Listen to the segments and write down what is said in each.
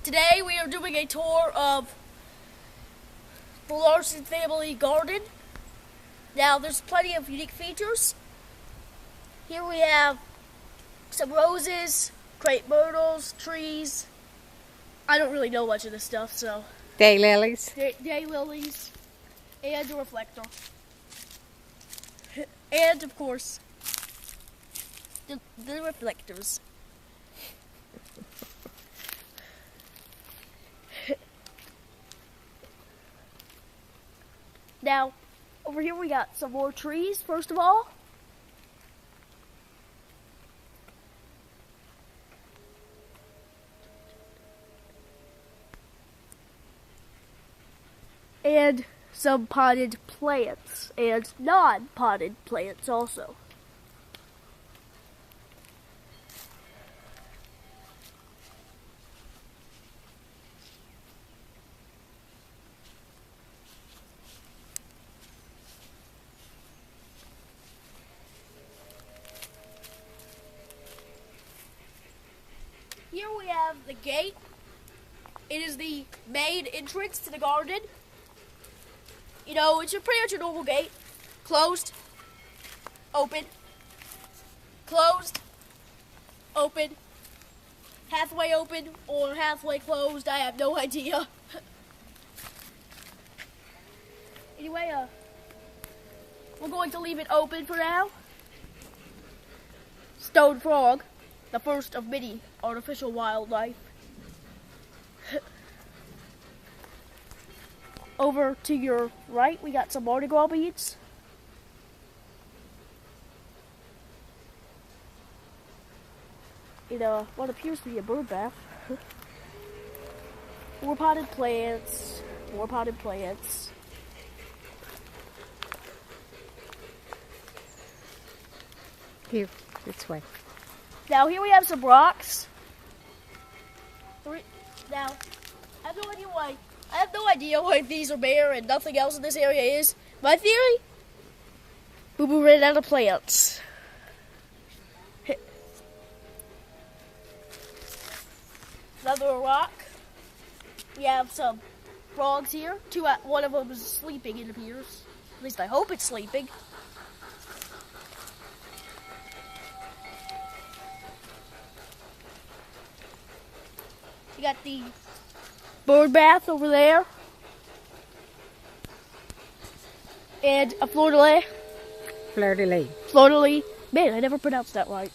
today we are doing a tour of the Larson family garden. Now, there's plenty of unique features. Here we have some roses, crepe myrtles, trees. I don't really know much of this stuff, so. Daylilies. Daylilies, and a reflector. And, of course, the reflectors. Now, over here we got some more trees, first of all. And some potted plants, and non-potted plants also. Here we have the gate. It is the main entrance to the garden. You know, it's pretty much a normal gate. Closed, open, closed, open, halfway open or halfway closed. I have no idea. Anyway, we're going to leave it open for now. Stone frog, the first of many artificial wildlife. Over to your right, we got some Mardi Gras beads. In what appears to be a bird bath. More potted plants, more potted plants. Here, this way. Now here we have some rocks. Now, I have no idea why these are bare and nothing else in this area is. My theory? Boo Boo ran out of plants. Another rock. We have some frogs here. One of them is sleeping, it appears. At least I hope it's sleeping. You got the bird bath over there. And a fleur-de-lis. Fleur-de-lis. Fleur-de-lis. Man, I never pronounced that right.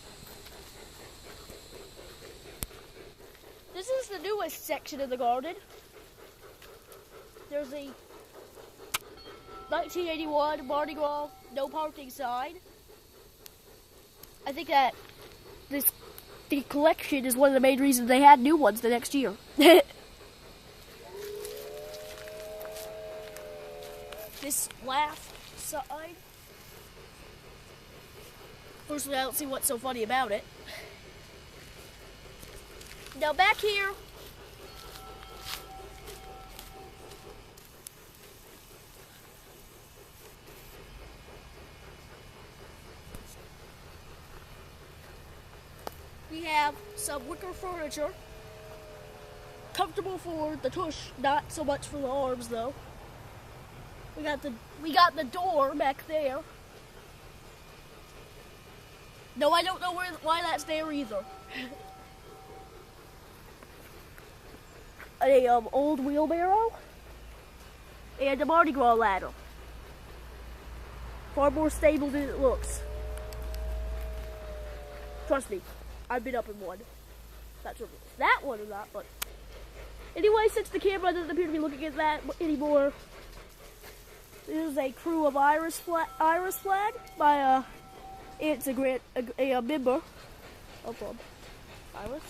This is the newest section of the garden. There's a 1981 Mardi Gras no parking sign. I think that the collection is one of the main reasons they had new ones the next year. This last sign. Personally, I don't see what's so funny about it. Now back here, we have some wicker furniture. Comfortable for the tush, not so much for the arms though. We got the door back there. No, I don't know why that's there either. A old wheelbarrow and a Mardi Gras ladder. Far more stable than it looks. Trust me, I've been up in one. Not sure if it's that one or not, but anyway, since the camera doesn't appear to be looking at that anymore, this is a crew of Irish flag by it's a member of Iris.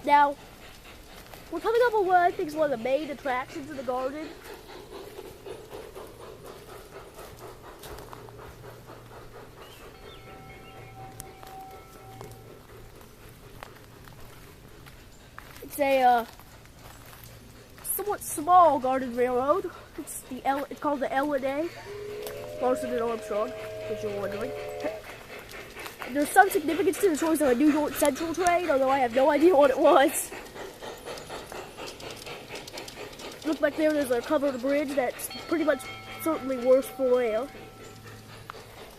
Now, we're coming up on what I think is one of the main attractions of the garden. It's a somewhat small garden railroad. It's called the L&A. Larson and Armstrong, if you're wondering. There's some significance to the choice of a New York Central train, although I have no idea what it was. Looks like there's a covered bridge that's pretty much certainly worse for wear.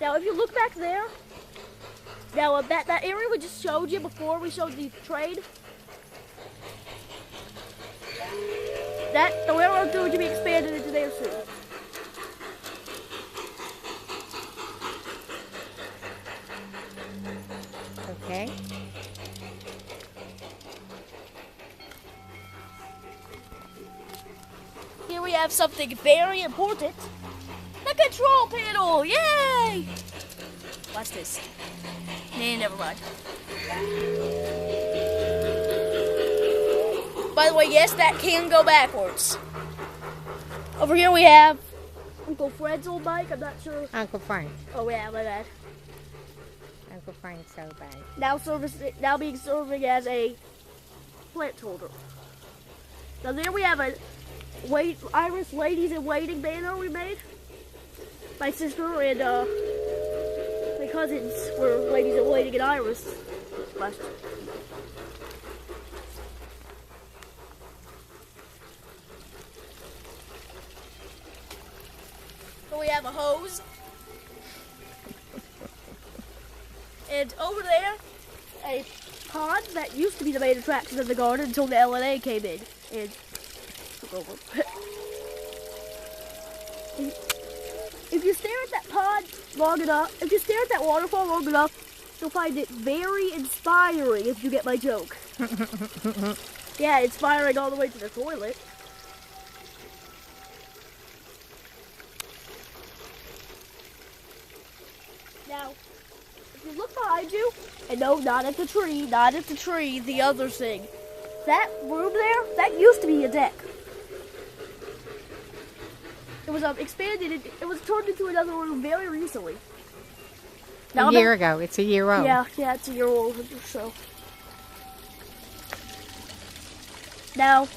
Now, if you look back there, now that area we just showed you before we showed the train, the railroad's going to be expanded into there soon. Okay. Here we have something very important. The control panel! Yay! Watch this. Nah, never mind. By the way, yes, that can go backwards. Over here we have Uncle Fred's old bike. I'm not sure. Uncle Frank. Oh yeah, my bad. Uncle Frank's so bad. Now being serving as a plant holder. Now there we have a Irish Ladies in Waiting banner we made. My sister and my cousins were ladies in waiting in Irish last year. So we have a hose. And over there, a pond that used to be the main attraction of the garden until the LNA came in and took over. If you stare at that pond long enough, if you stare at that waterfall long enough, you'll find it very inspiring, if you get my joke. Yeah, inspiring all the way to the toilet. Now, if you look behind you, and no, not at the tree, the other thing. That room there, that used to be a deck. It was expanded, it was turned into another room very recently. Now, a year ago, it's a year old. Yeah, it's a year old or so. Now,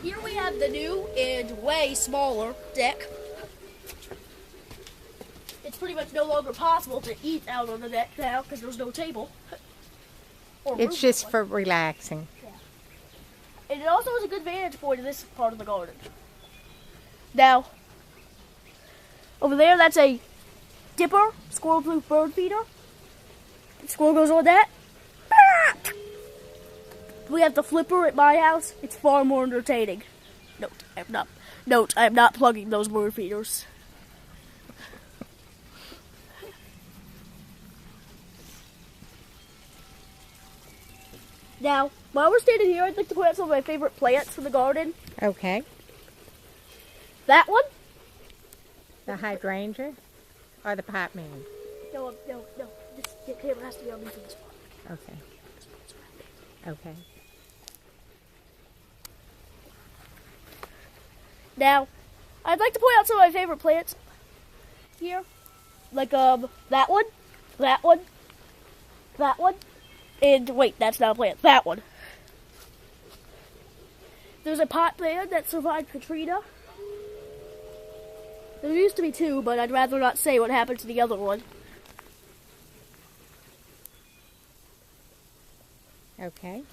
here we have the new and way smaller deck. It's pretty much no longer possible to eat out on the deck now because there's no table. It's just for relaxing. Yeah. And it also has a good vantage point in this part of the garden. Now, over there, that's a dipper, squirrel-proof bird feeder. The squirrel goes on that. We have the flipper at my house. It's far more entertaining. Note, I am not plugging those bird feeders. Now, while we're standing here, I'd like to point out some of my favorite plants in the garden. Okay. That one. The hydrangea or the pot man? No. This camera has to be on me for this one. Okay. Okay. Now, I'd like to point out some of my favorite plants here. Like, that one, and wait, that's not a plant, that one. There's a pot plant that survived Katrina. There used to be two, but I'd rather not say what happened to the other one. Okay.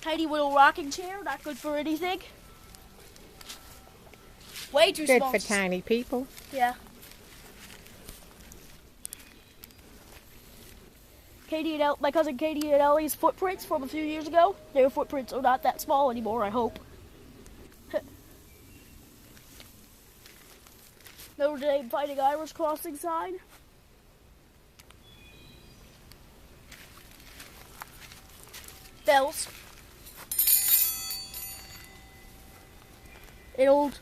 Tiny little rocking chair, not good for anything. Way too small. Good for tiny people. Yeah. My cousin Katie and Ellie's footprints from a few years ago. Their footprints are not that small anymore, I hope. Notre Dame Fighting Irish crossing sign. Bells. An old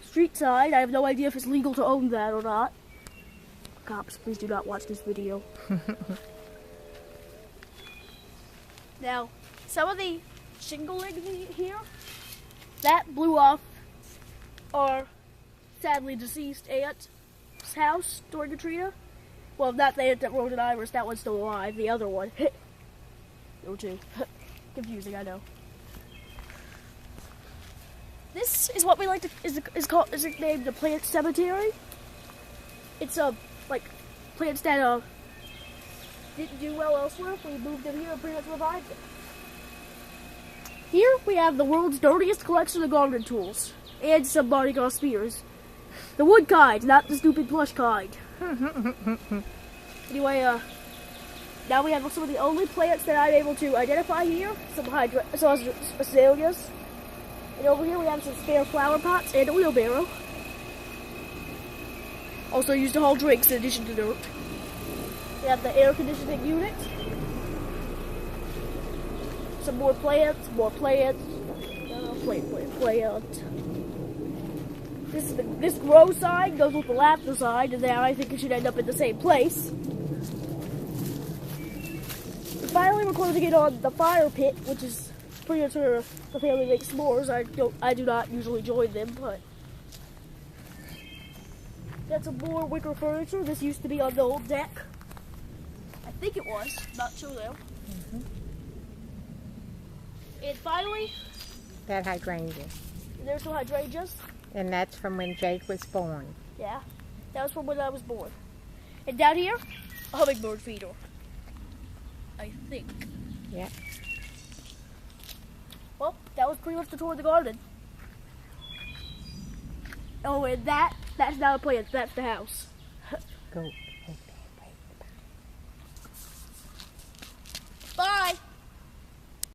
street sign. I have no idea if it's legal to own that or not. Cops, please do not watch this video. Now, some of the shingling here, that blew off our sadly deceased aunt's house during Katrina. Well, not the aunt that rode an Irish, that one's still alive, the other one. There were two. confusing, I know. This is what we like to is it named the plant cemetery? It's like plants that didn't do well elsewhere. We moved them here and pretty much revived them. Here we have the world's dirtiest collection of garden tools and some Mardi Gras spears. The wood kind, not the stupid plush kind. Anyway, now we have some of the only plants that I'm able to identify here. Some azaleas. And over here we have some spare flower pots and a wheelbarrow. Also used to haul drinks in addition to dirt. We have the air conditioning unit. Some more plants, plant. This grow sign goes with the laughter sign, and then I think it should end up in the same place. And finally, we're closing in on the fire pit, which is pretty much where the family makes s'mores. I do not usually join them, but that's some more wicker furniture. This used to be on the old deck. I think it was. Not sure though. And finally, That hydrangea. there's some hydrangeas. And that's from when Jake was born. Yeah, that was from when I was born. And down here, a hummingbird feeder. I think. Yeah. Well, that was pretty much the tour of the garden. Oh, and that's not a plant, that's the house. Cool.